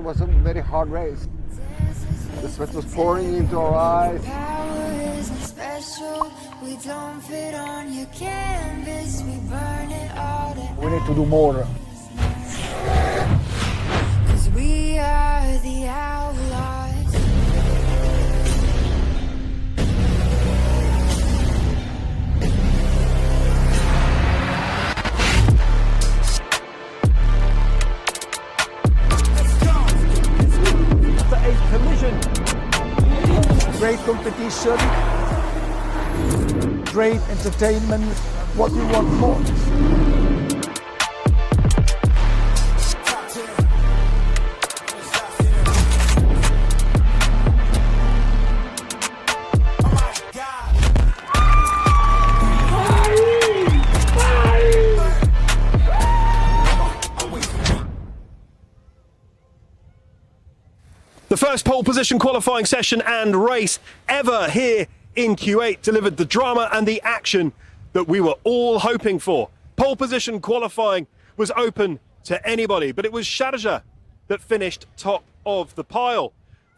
was a very hard race. The sweat was pouring into our eyes. We need to do more. We are the outlaws. After a collision, great competition, great entertainment. What do you want more? The first pole position qualifying session and race ever here in Kuwait delivered the drama and the action that we were all hoping for. Pole position qualifying was open to anybody, but it was Sharjah that finished top of the pile.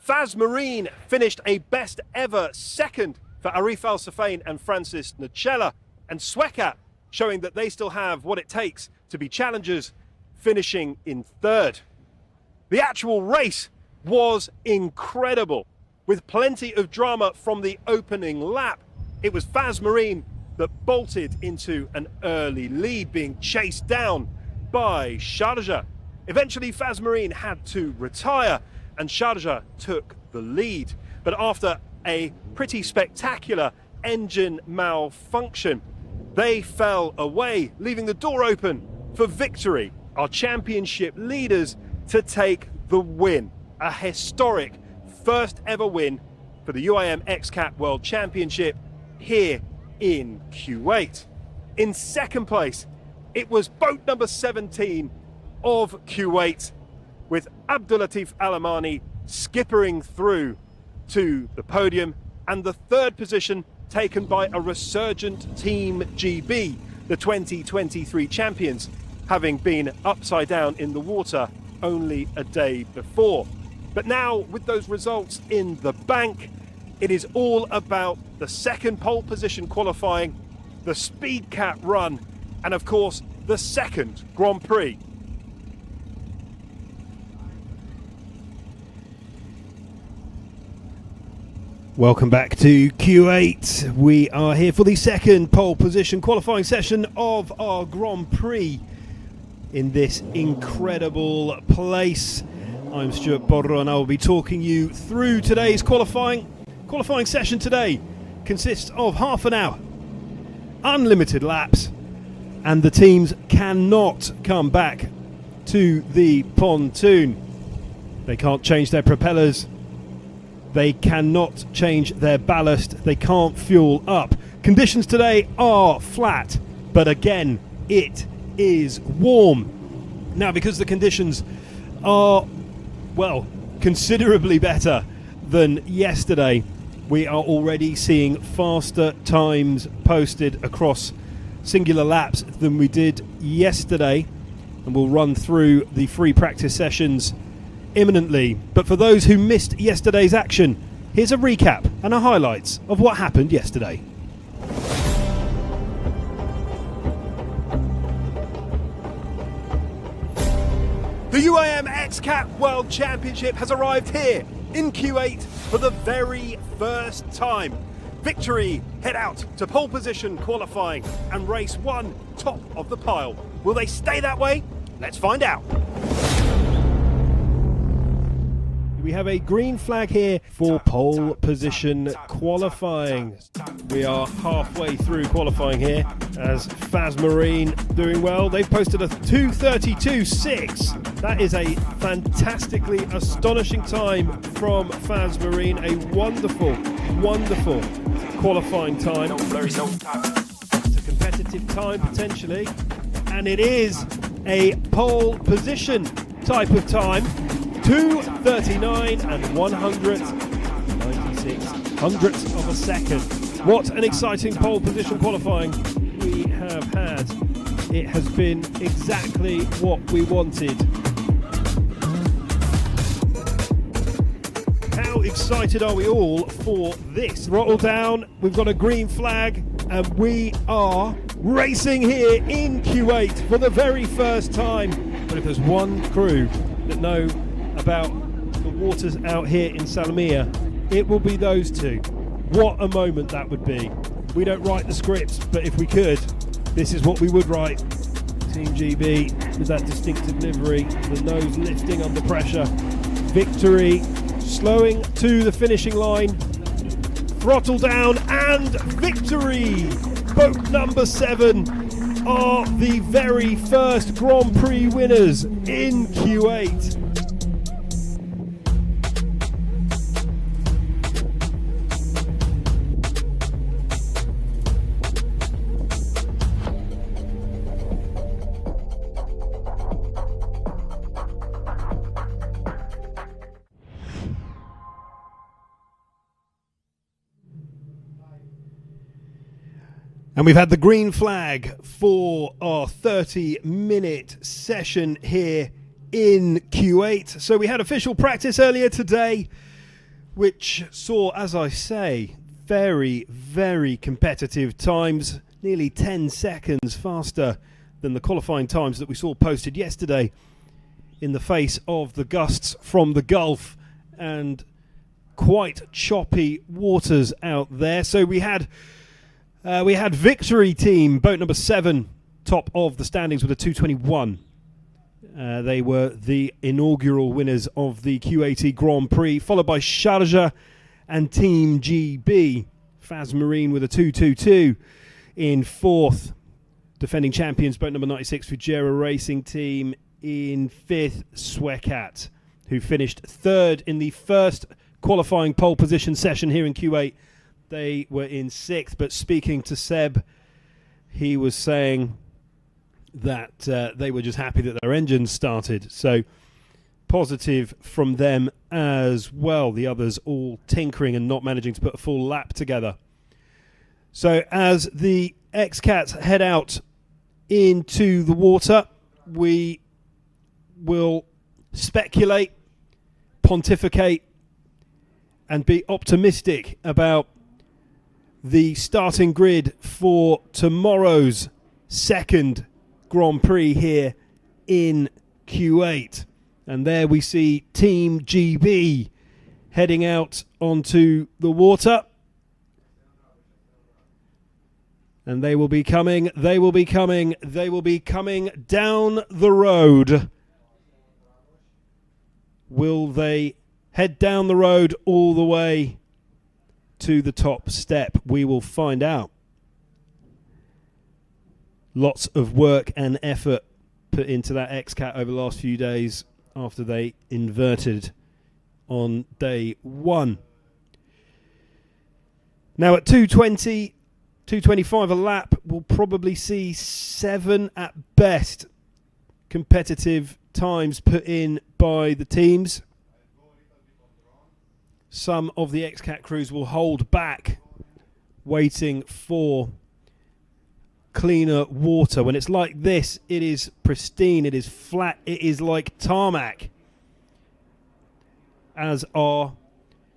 Faz Marine finished a best ever second for Arif Al Safain and Francis Nacella, and XCAT showing that they still have what it takes to be challengers, finishing in third. The actual race was incredible, with plenty of drama from the opening lap. It was Faz Marine that bolted into an early lead, being chased down by Sharjah. Eventually, Faz Marine had to retire, and Sharjah took the lead. But after a pretty spectacular engine malfunction, they fell away, leaving the door open for Victory, our championship leaders, to take the win. A historic first ever win for the UIM XCAT World Championship here in Kuwait. In second place, it was boat number 17 of Kuwait, with Abdulatif Alamani skippering through to the podium, and the third position taken by a resurgent Team GB, the 2023 champions, having been upside down in the water only a day before. But now, with those results in the bank, it is all about the second pole position qualifying, the Speed Cat run, and of course, the second Grand Prix. Welcome back to Q8. We are here for the second pole position qualifying session of our Grand Prix in this incredible place. I'm Stuart Borro and I will be talking you through today's qualifying. Qualifying session today consists of half an hour, unlimited laps, and the teams cannot come back to the pontoon. They can't change their propellers. They cannot change their ballast. They can't fuel up. Conditions today are flat, but again, it is warm. Now, because the conditions are, well, considerably better than yesterday, we are already seeing faster times posted across singular laps than we did yesterday. And we'll run through the free practice sessions imminently. But for those who missed yesterday's action, here's a recap and a highlights of what happened yesterday. The UIM XCAT World Championship has arrived here in Kuwait for the very first time. Victory head out to pole position qualifying and race one top of the pile. Will they stay that way? Let's find out. We have a green flag here for pole position qualifying. We are halfway through qualifying here as Faz Marine doing well. They've posted a 2:32.6. That is a fantastically astonishing time from Faz Marine. A wonderful, wonderful qualifying time. It's a competitive time potentially, and it is a pole position type of time. 2:39 and 196 hundredths of a second. What an exciting pole position qualifying we have had. It has been exactly what we wanted. How excited are we all for this? Throttle down, we've got a green flag, and we are racing here in Kuwait for the very first time. But if there's one crew that know about the waters out here in Salamia, it will be those two. What a moment that would be. We don't write the scripts, but if we could, this is what we would write. Team GB with that distinctive livery, the nose lifting under pressure. Victory slowing to the finishing line. Throttle down and Victory! Boat number 7 are the very first Grand Prix winners in Kuwait. And we've had the green flag for our 30-minute session here in Kuwait. So we had official practice earlier today, which saw, as I say, very, very competitive times. nearly 10 seconds faster than the qualifying times that we saw posted yesterday in the face of the gusts from the Gulf and quite choppy waters out there. So we had Victory Team, boat number 7, top of the standings with a 2:21. They were the inaugural winners of the Kuwaiti Grand Prix, followed by Sharjah and Team GB. Faz Marine with a 2:22 in 4th. Defending champions, boat number 96, Fujairah Racing Team in 5th. XCAT, who finished 3rd in the first qualifying pole position session here in Kuwait. They were in 6th, but speaking to Seb, he was saying that they were just happy that their engines started. So positive from them as well. The others all tinkering and not managing to put a full lap together. So as the XCATs head out into the water, we will speculate, pontificate, and be optimistic about the starting grid for tomorrow's second Grand Prix here in Kuwait. And there we see Team GB heading out onto the water. And they will be coming down the road. Will they head down the road all the way to the top step? We will find out. Lots of work and effort put into that XCAT over the last few days after they inverted on day 1. Now at 2:20, 2:25 a lap, we'll probably see 7 at best competitive times put in by the teams. Some of the XCAT crews will hold back, waiting for cleaner water. When it's like this, it is pristine, it is flat, it is like tarmac. As our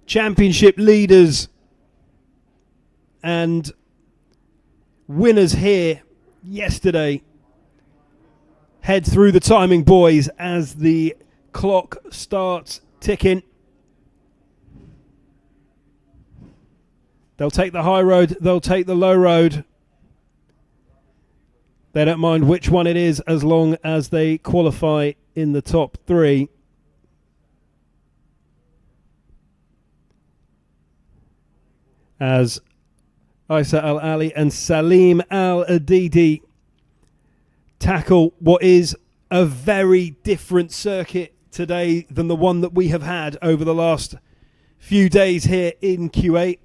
championship leaders and winners here yesterday head through the timing buoys as the clock starts ticking. They'll take the high road, they'll take the low road. They don't mind which one it is as long as they qualify in the top 3. As Isa Al-Ali and Salim Al-Adidi tackle what is a very different circuit today than the one that we have had over the last few days here in Kuwait.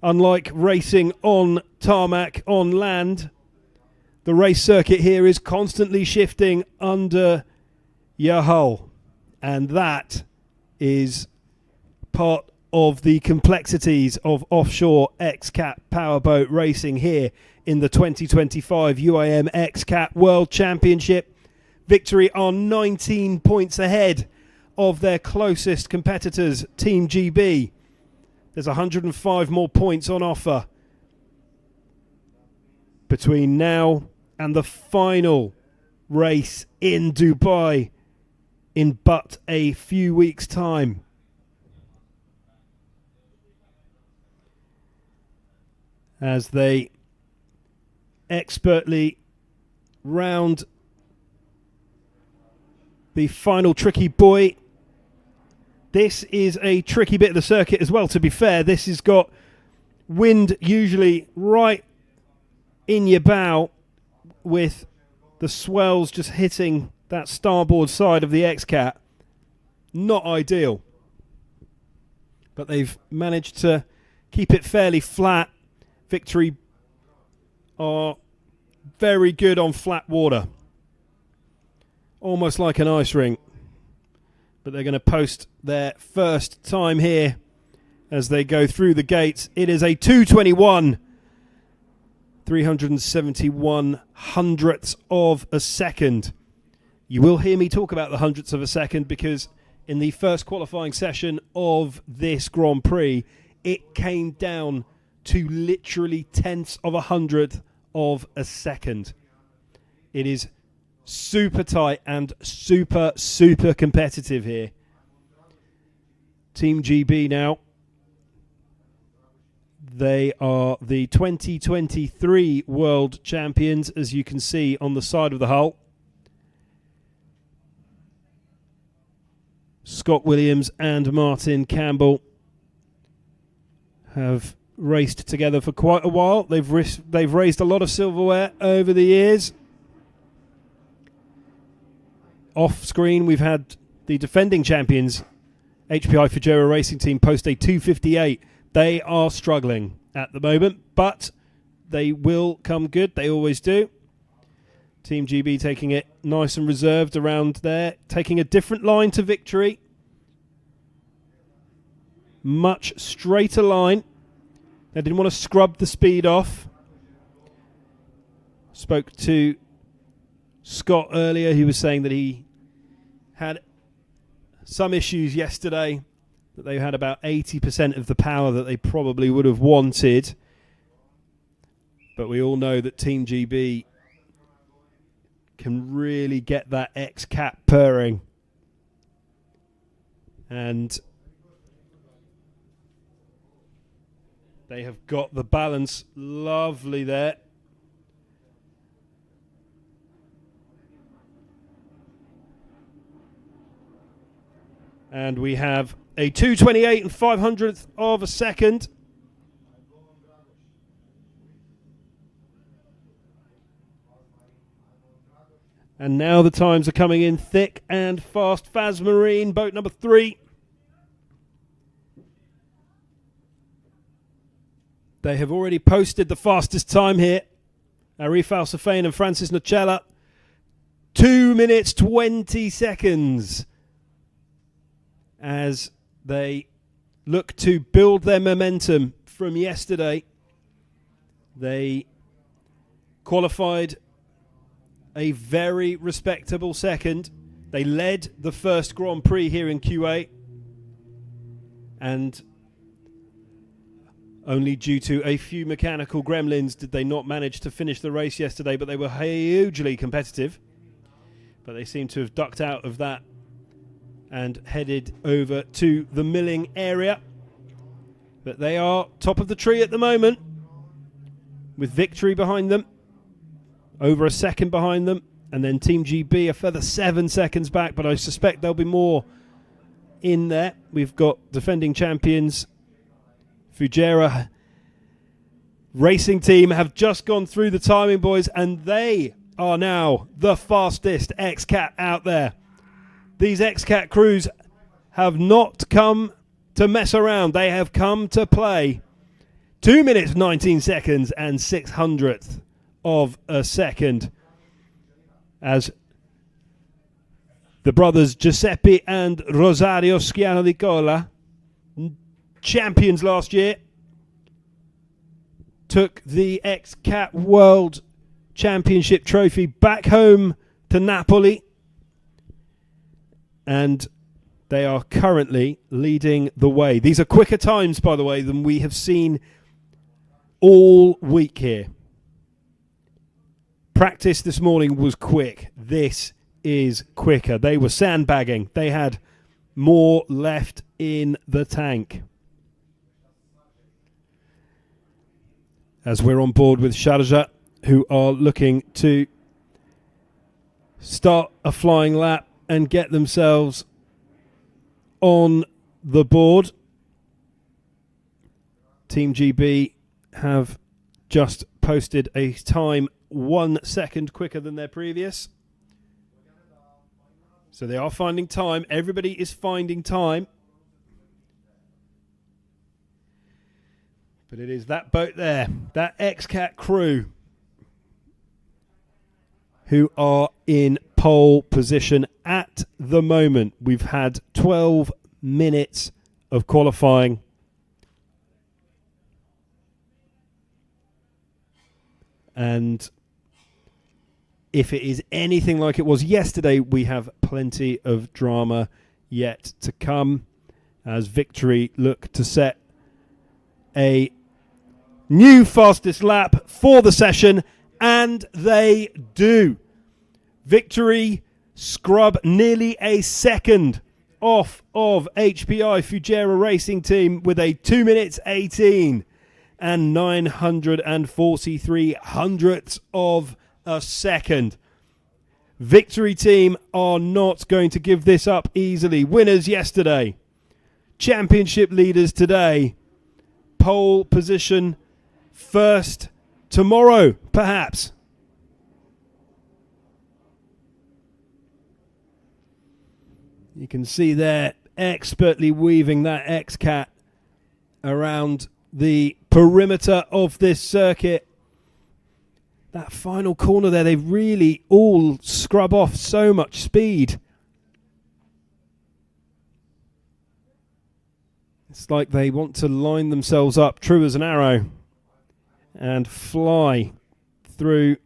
Unlike racing on tarmac on land, the race circuit here is constantly shifting under your hull, and that is part of the complexities of offshore XCAT powerboat racing here in the 2025 UIM XCAT World Championship. Victory are 19 points ahead of their closest competitors, Team GB. There's 105 more points on offer between now and the final race in Dubai in but a few weeks' time. As they expertly round the final tricky buoy. This is a tricky bit of the circuit as well, to be fair. This has got wind usually right in your bow, with the swells just hitting that starboard side of the XCAT. Not ideal. But they've managed to keep it fairly flat. Victory are very good on flat water. Almost like an ice rink. But they're going to post their first time here as they go through the gates. It is a 2:21. 371 hundredths of a second. You will hear me talk about the hundredths of a second because in the first qualifying session of this Grand Prix, it came down to literally tenths of a hundredth of a second. It is super tight and super, super competitive here. Team GB now. They are the 2023 World Champions, as you can see on the side of the hull. Scott Williams and Martin Campbell have raced together for quite a while. They've raised a lot of silverware over the years. Off screen, we've had the defending champions, HPI Fujera Racing Team, post a 2:58. They are struggling at the moment, but they will come good. They always do. Team GB taking it nice and reserved around there, taking a different line to victory. Much straighter line. They didn't want to scrub the speed off. Spoke to Scott earlier. He was saying that he had some issues yesterday, that they had about 80% of the power that they probably would have wanted. But we all know that Team GB can really get that XCAT purring. And they have got the balance lovely there. And we have a 2:28 and 500th of a second. And now the times are coming in thick and fast. Faz Marine, boat number 3. They have already posted the fastest time here. Arif Al-Safain and Francis Nocella. 2 minutes 20 seconds. As they look to build their momentum from yesterday. They qualified a very respectable second. They led the first Grand Prix here in Kuwait. And only due to a few mechanical gremlins did they not manage to finish the race yesterday, but they were hugely competitive. But they seem to have ducked out of that and headed over to the milling area. But they are top of the tree at the moment, with victory behind them, over a second behind them, and then Team GB a further 7 seconds back, but I suspect there'll be more in there. We've got defending champions Fujera Racing Team have just gone through the timing, boys, and they are now the fastest XCAT out there. These XCAT crews have not come to mess around. They have come to play. 2 minutes, 19 seconds and 600th of a second. As the brothers Giuseppe and Rosario Schiano di Cola, champions last year, took the XCAT World Championship trophy back home to Napoli. And they are currently leading the way. These are quicker times, by the way, than we have seen all week here. Practice this morning was quick. This is quicker. They were sandbagging. They had more left in the tank. As we're on board with Sharjah, who are looking to start a flying lap and get themselves on the board. Team GB have just posted a time 1 second quicker than their previous. So they are finding time. Everybody is finding time. But it is that boat there, that XCAT crew, who are in pole position at the moment. We've had 12 minutes of qualifying. And if it is anything like it was yesterday, we have plenty of drama yet to come, as Victory look to set a new fastest lap for the session And they do. Victory scrub nearly a second off of HPI Fujairah Racing Team with a 2 minutes 18 and 943 hundredths of a second. Victory Team are not going to give this up easily. Winners yesterday, championship leaders today, pole position first tomorrow, perhaps. You can see there, expertly weaving that XCAT around the perimeter of this circuit. That final corner there, they really all scrub off so much speed. It's like they want to line themselves up true as an arrow and fly through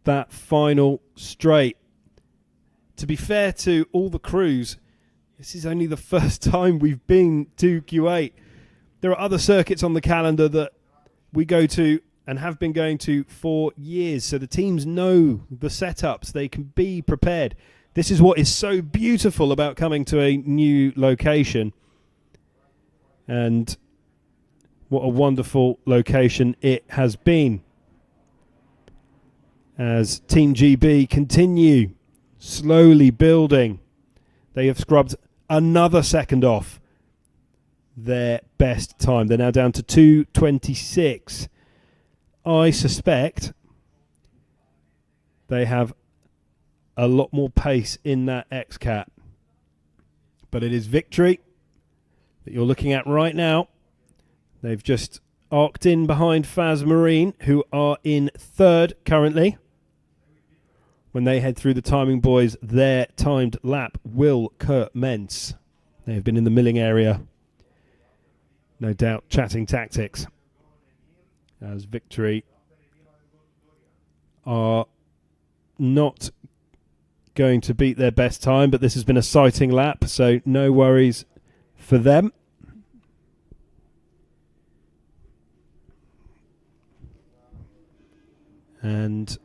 that final straight. To be fair to all the crews, this is only the first time we've been to Kuwait. There are other circuits on the calendar that we go to and have been going to for years, so the teams know the setups, they can be prepared. This is what is so beautiful about coming to a new location, and what a wonderful location it has been as Team GB continue slowly building. They have scrubbed another second off their best time. They're now down to 2:26. I suspect they have a lot more pace in that XCAT. But it is Victory that you're looking at right now. They've just arced in behind Faz Marine, who are in third currently. When they head through the timing boys, their timed lap will commence. They have been in the milling area, no doubt chatting tactics, as Victory are not going to beat their best time, but this has been a sighting lap, so no worries for them. And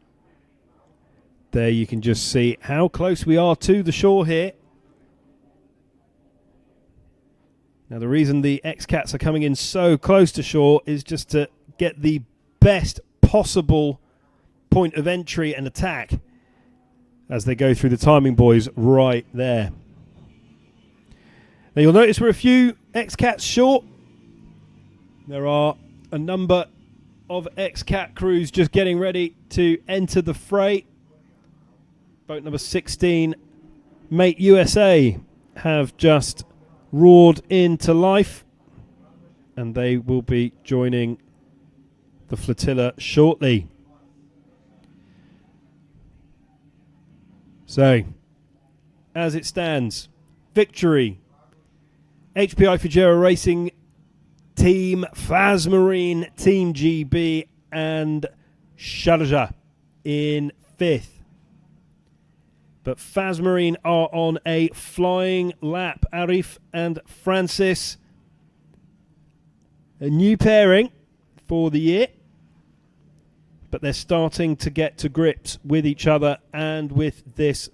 there you can just see how close we are to the shore here. Now the reason the XCATs are coming in so close to shore is just to get the best possible point of entry and attack as they go through the timing boys right there. Now you'll notice we're a few XCATs short. There are a number of XCAT crews just getting ready to enter the fray. Boat number 16, Mate USA, have just roared into life, and they will be joining the flotilla shortly. So, as it stands, Victory, HPI Fujairah Racing Team, Faz Marine, Team GB, and Sharjah in fifth. But Faz Marine are on a flying lap. Arif and Francis, a new pairing for the year. But they're starting to get to grips with each other and with this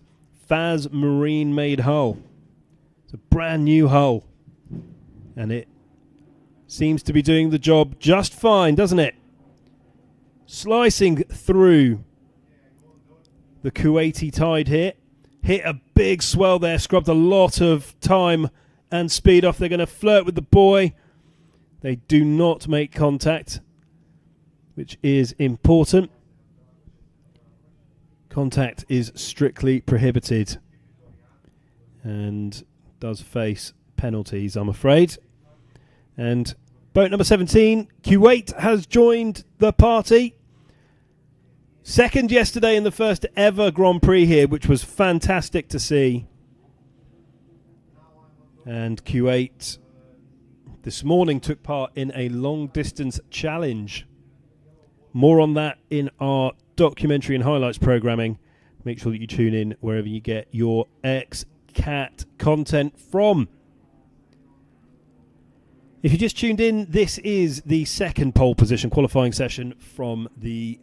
Faz Marine made hull. It's a brand new hull. And it seems to be doing the job just fine, doesn't it? Slicing through the Kuwaiti tide here. Hit a big swell there, scrubbed a lot of time and speed off. They're going to flirt with the buoy. They do not make contact, which is important. Contact is strictly prohibited and does face penalties, I'm afraid. And boat number 17, Kuwait, has joined the party. Second yesterday in the first ever Grand Prix here, which was fantastic to see. And Kuwait this morning took part in a long distance challenge. More on that in our documentary and highlights programming. Make sure that you tune in wherever you get your XCAT content from. If you just tuned in, this is the second pole position qualifying session from the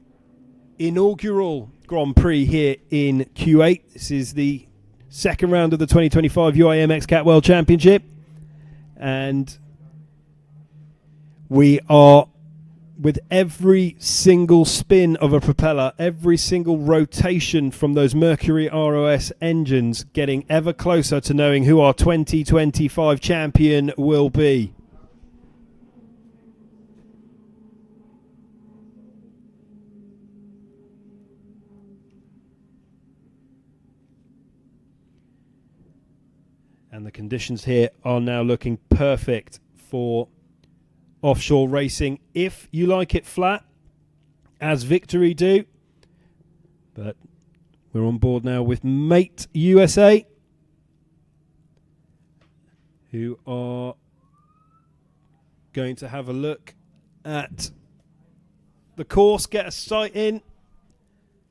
inaugural Grand Prix here in Kuwait. This is the second round of the 2025 UIM XCAT World Championship. And we are, with every single spin of a propeller, every single rotation from those Mercury ROS engines, getting ever closer to knowing who our 2025 champion will be. And the conditions here are now looking perfect for offshore racing, if you like it flat, as Victory do. But we're on board now with Mate USA, who are going to have a look at the course, get a sight in,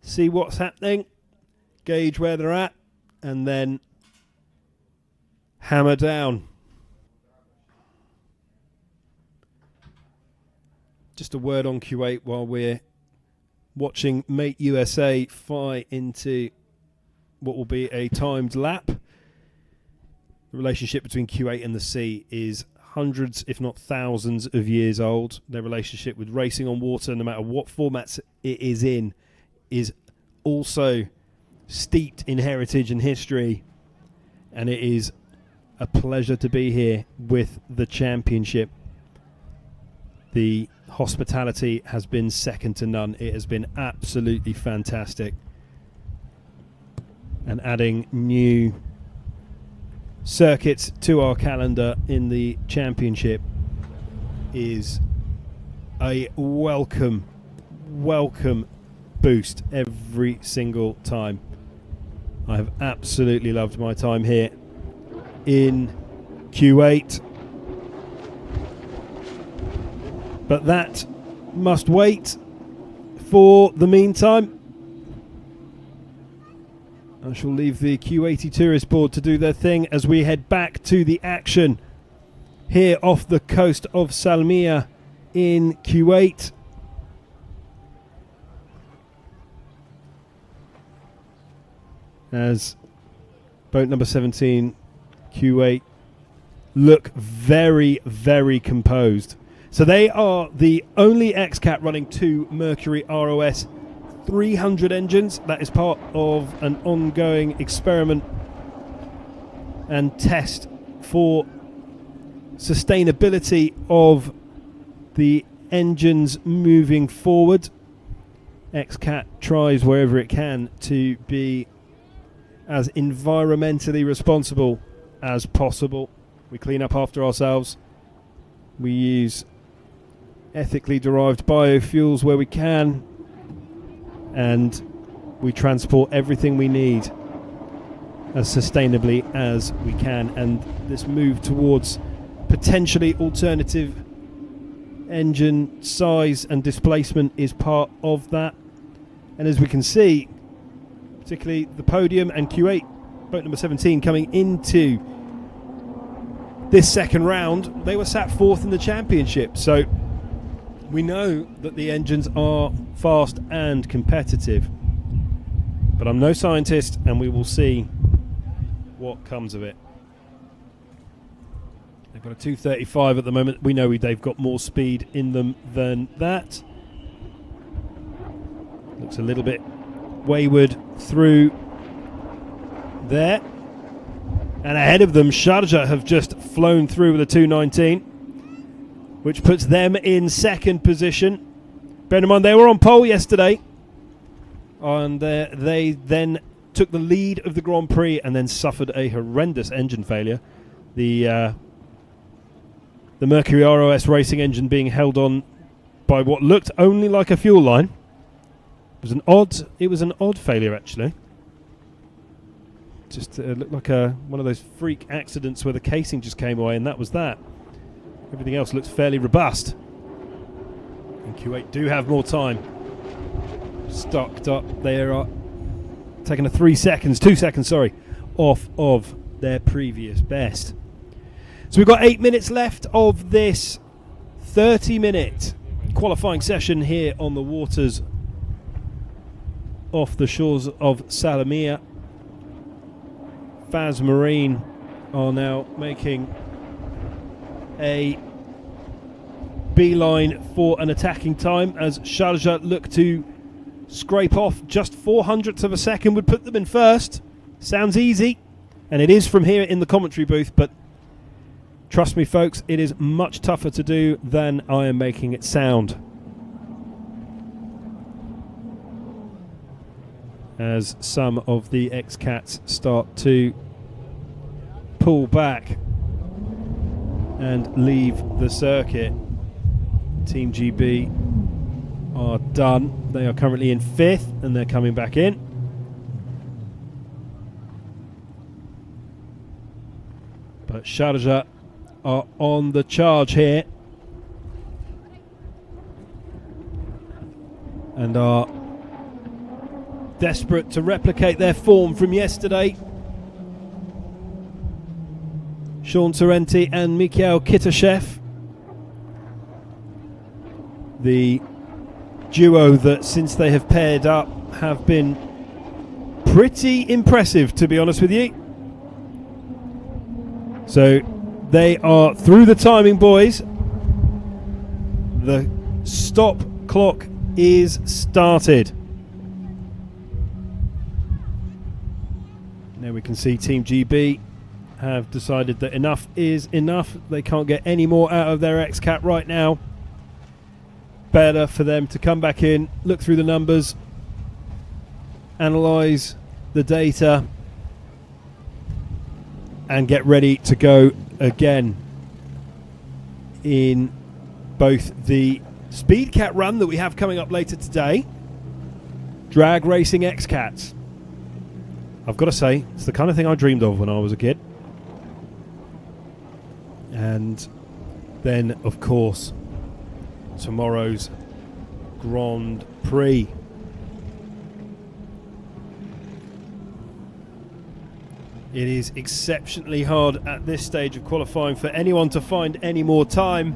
see what's happening, gauge where they're at, and then hammer down. Just a word on Kuwait while we're watching Mate USA fly into what will be a timed lap. The relationship between Kuwait and the sea is hundreds, if not thousands, of years old. Their relationship with racing on water, no matter what formats it is in, is also steeped in heritage and history. And it is a pleasure to be here with the championship. The hospitality has been second to none. It has been absolutely fantastic. And adding new circuits to our calendar in the championship is a welcome boost every single time. I have absolutely loved my time here in Kuwait. But that must wait for the meantime. I shall leave the Kuwaiti Tourist Board to do their thing as we head back to the action here off the coast of Salmiya in Kuwait. As boat number 17, Kuwait, look very, very composed. So they are the only XCAT running two Mercury ROS 300 engines. That is part of an ongoing experiment and test for sustainability of the engines moving forward. XCAT tries wherever it can to be as environmentally responsible as possible. We clean up after ourselves. We use ethically derived biofuels where we can, and we transport everything we need as sustainably as we can. And this move towards potentially alternative engine size and displacement is part of that. And as we can see, particularly the podium and Kuwait, boat number 17, coming into this second round, they were sat fourth in the championship. So we know that the engines are fast and competitive. But I'm no scientist, and we will see what comes of it. They've got a 235 at the moment. We know they've got more speed in them than that. Looks a little bit wayward through there. And ahead of them, Sharjah have just flown through with a 219, which puts them in second position. Bear in mind, they were on pole yesterday, and they then took the lead of the Grand Prix and then suffered a horrendous engine failure. The Mercury ROS racing engine being held on by what looked only like a fuel line. It was an odd failure, actually. Just looked like one of those freak accidents where the casing just came away, and that was that. Everything else looks fairly robust. And Kuwait do have more time. Stocked up. They are taking 2 seconds, off of their previous best. So we've got 8 minutes left of this 30-minute qualifying session here on the waters off the shores of Salamia. Faz Marine are now making a beeline for an attacking time as Sharjah look to scrape off. Just 400ths of a second would put them in first. Sounds easy, and it is from here in the commentary booth, but trust me folks, it is much tougher to do than I am making it sound. As some of the XCATs start to pull back and leave the circuit. Team GB are done. They are currently in 5th and they're coming back in. But Sharjah are on the charge here and are desperate to replicate their form from yesterday. Sean Sorrenti and Mikhail Kitashev, the duo that since they have paired up have been pretty impressive, to be honest with you. So they are through the timing, boys. The stop clock is started. Now we can see Team GB have decided that enough is enough. They can't get any more out of their XCAT right now. Better for them to come back in, look through the numbers, analyse the data, and get ready to go again in both the Speedcat run that we have coming up later today, drag racing XCATs. I've got to say, it's the kind of thing I dreamed of when I was a kid. And then, of course, tomorrow's Grand Prix. It is exceptionally hard at this stage of qualifying for anyone to find any more time.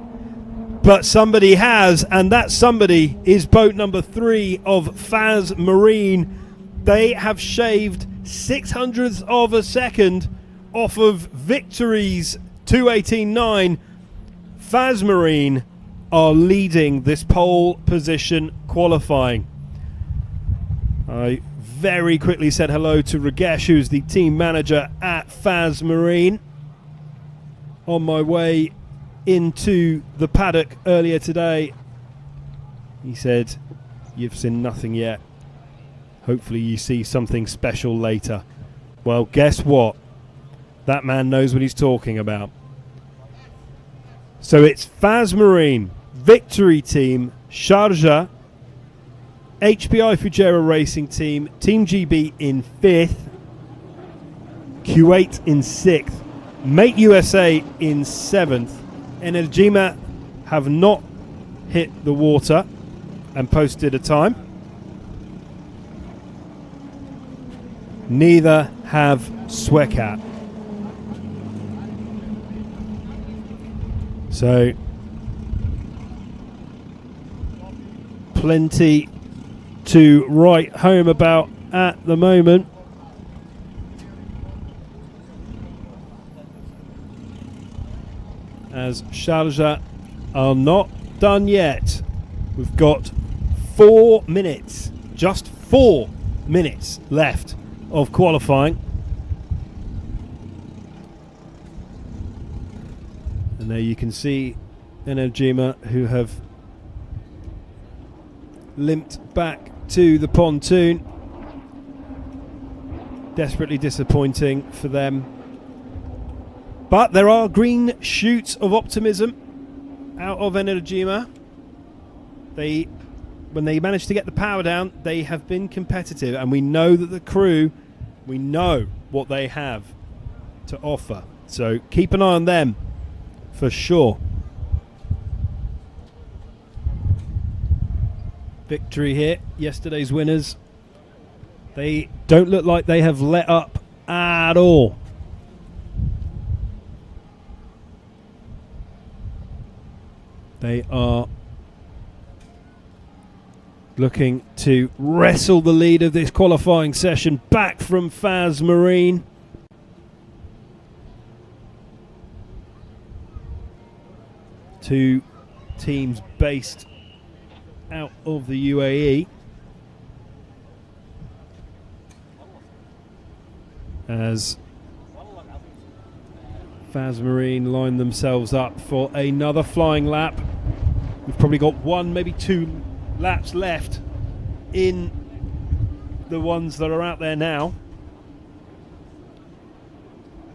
But somebody has, and that somebody is boat number 3 of Faz Marine. They have shaved 600ths of a second off of Victory's 2:18.9. Faz Marine are leading this pole position qualifying. I very quickly said hello to Ragesh, who's the team manager at Faz Marine, on my way into the paddock earlier today. He said, "You've seen nothing yet. Hopefully you see something special later." Well, guess what? That man knows what he's talking about. So it's Faz Marine, Victory Team, Sharjah, HPI Fujairah Racing Team, Team GB in 5th, Kuwait in 6th, Mate USA in 7th. Energima have not hit the water and posted a time. Neither have XCAT. So plenty to write home about at the moment. As Sharjah are not done yet. We've got 4 minutes, just 4 minutes left of qualifying. And there you can see Energima, who have limped back to the pontoon. Desperately disappointing for them. But there are green shoots of optimism out of Energima. When they managed to get the power down, they have been competitive, and we know that the crew, we know what they have to offer. So keep an eye on them for sure. Victory here, yesterday's winners. They don't look like they have let up at all. They are looking to wrestle the lead of this qualifying session back from Faz Marine. Two teams based out of the UAE. As Faz Marine line themselves up for another flying lap. We've probably got one, maybe two laps left in the ones that are out there now.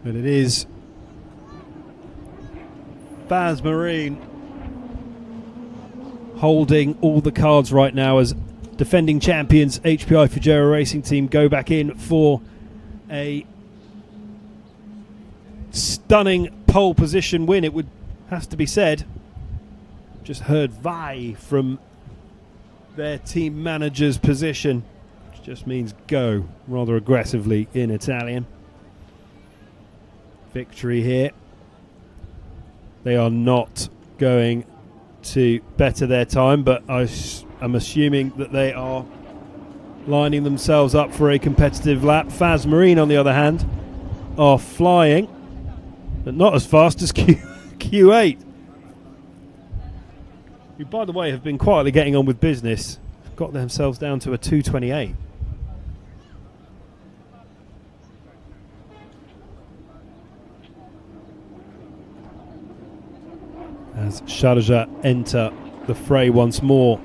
But it is Faz Marine holding all the cards right now as defending champions HPI Fujairah Racing Team go back in for a stunning pole position win, it would have to be said. Just heard vai from their team manager's position, which just means go rather aggressively in Italian. Victory here. They are not going to better their time, but I'm assuming that they are lining themselves up for a competitive lap. Faz Marine, on the other hand, are flying, but not as fast as Q8, who, by the way, have been quietly getting on with business. Got themselves down to a 2:28. As Sharjah enter the fray once more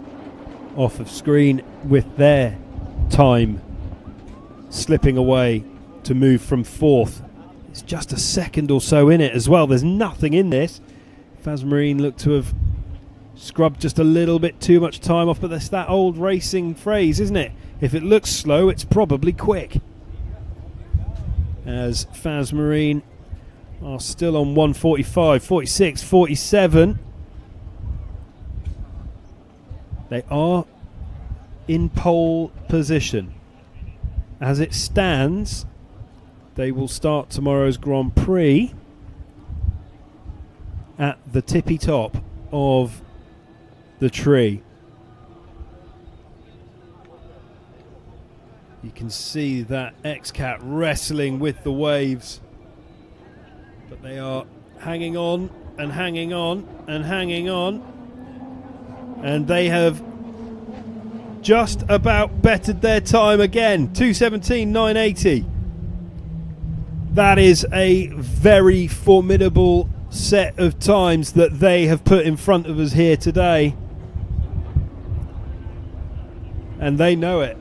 off of screen with their time slipping away to move from fourth. It's just a second or so in it as well. There's nothing in this. Faz Marine look to have scrubbed just a little bit too much time off, but that's that old racing phrase, isn't it? If it looks slow, it's probably quick. As Faz Marine are still on 145, 46, 47. They are in pole position. As it stands, they will start tomorrow's Grand Prix at the tippy top of the tree. You can see that XCAT wrestling with the waves, but they are hanging on and hanging on and hanging on, and they have just about bettered their time again. 2:17.980. That is a very formidable set of times that they have put in front of us here today, and they know it.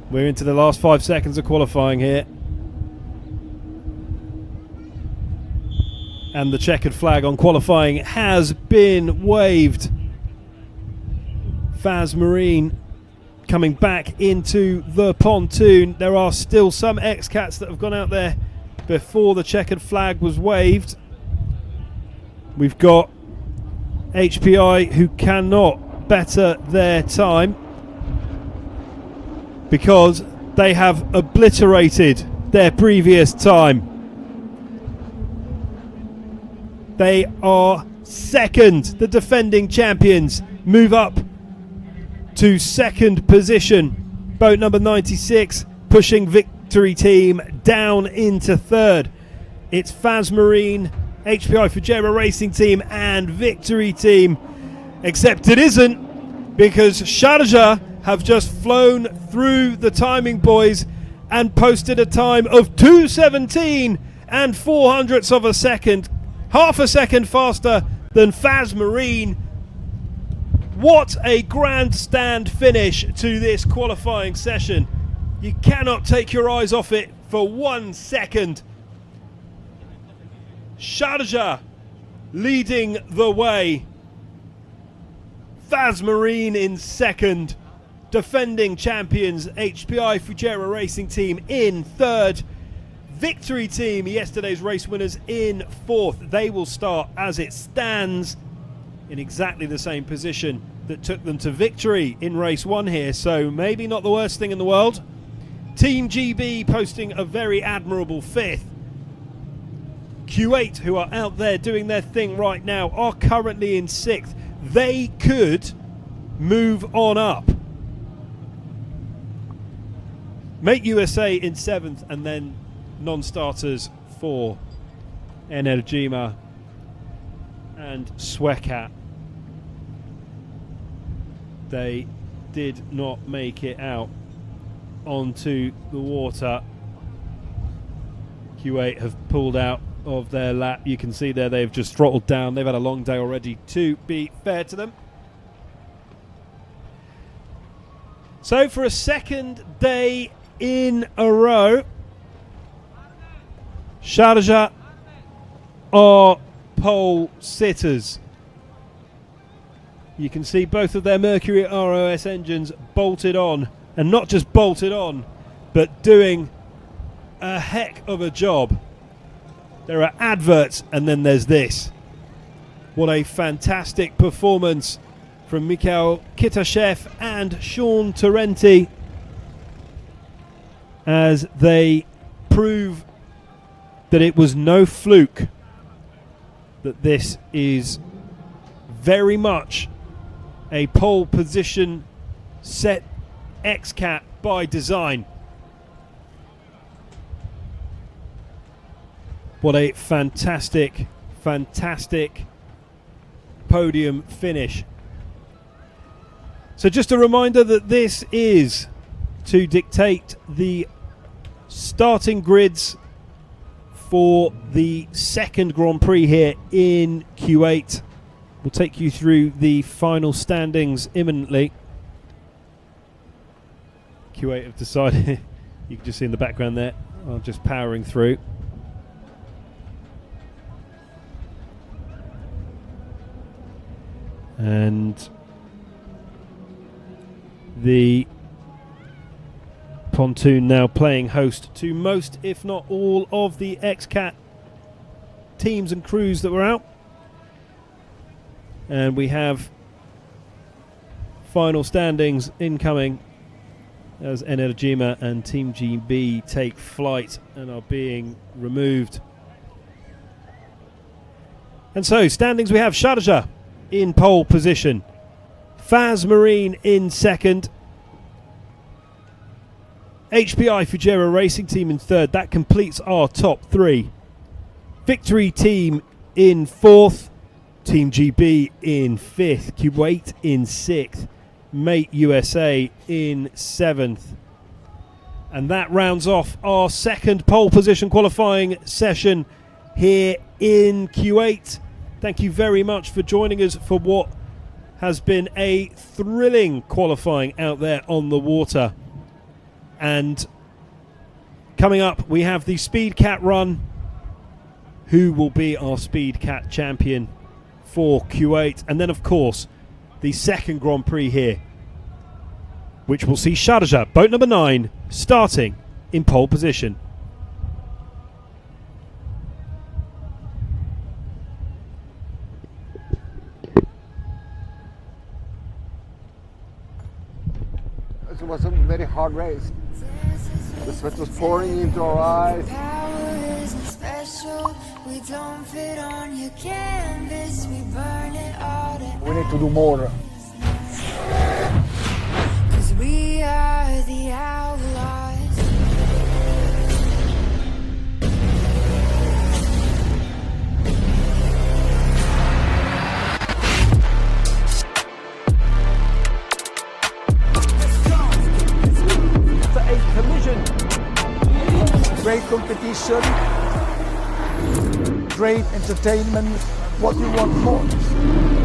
We're into the last 5 seconds of qualifying here, and the checkered flag on qualifying has been waved. Faz Marine coming back into the pontoon. There are still some XCATs that have gone out there before the checkered flag was waved. We've got HPI who cannot better their time because they have obliterated their previous time. They are second. The defending champions move up to second position. Boat number 96 pushing Victory Team down into third. It's Faz Marine, HPI Fujairah Racing Team and Victory Team. Except it isn't, because Sharjah have just flown through the timing boys and posted a time of 2:17 and 400ths of a second. Half a second faster than Faz Marine. What a grandstand finish to this qualifying session. You cannot take your eyes off it for 1 second. Sharjah leading the way. Faz Marine in second. Defending champions HPI Fujairah Racing Team in third. Victory Team, yesterday's race winners, in fourth. They will start as it stands in exactly the same position that took them to victory in race one here, so maybe not the worst thing in the world. Team GB posting a very admirable fifth. Kuwait, who are out there doing their thing right now, are currently in sixth. They could move on up. Make USA in 7th, and then non-starters for Energima and XCAT. They did not make it out onto the water. Kuwait have pulled out of their lap. You can see there they've just throttled down. They've had a long day already, to be fair to them. So for a second day in a row, Sharjah are pole sitters. You can see both of their Mercury ROS engines bolted on, and not just bolted on, but doing a heck of a job. There are adverts, and then there's this. What a fantastic performance from Mikhail Kitashev and Sean Torrenti as they prove that it was no fluke, that this is very much a pole position set XCAT by design. What a fantastic, fantastic podium finish. So just a reminder that this is to dictate the starting grids for the second Grand Prix here in Kuwait. We'll take you through the final standings imminently. Kuwait have decided, you can just see in the background there, I'm just powering through. And the pontoon now playing host to most, if not all, of the XCAT teams and crews that were out. And we have final standings incoming as Energima and Team GB take flight and are being removed. And so, standings, we have Sharjah in pole position, Faz Marine in second, HPI Fujairah Racing Team in third. That completes our top three. Victory Team in fourth, Team GB in fifth, Kuwait in sixth, Mate USA in seventh. And that rounds off our second pole position qualifying session here in Kuwait. Thank you very much for joining us for what has been a thrilling qualifying out there on the water. And coming up, we have the SpeedCat run. Who will be our SpeedCat champion for Kuwait? And then, of course, the second Grand Prix here, which will see Sharjah, boat number 9, starting in pole position. It was a very hard race. The sweat was pouring into our eyes. Power isn't special. We don't fit on your canvas. We burn it all to We need to do more. 'cause we are the outlaws. A collision. Great competition, great entertainment. What do you want more?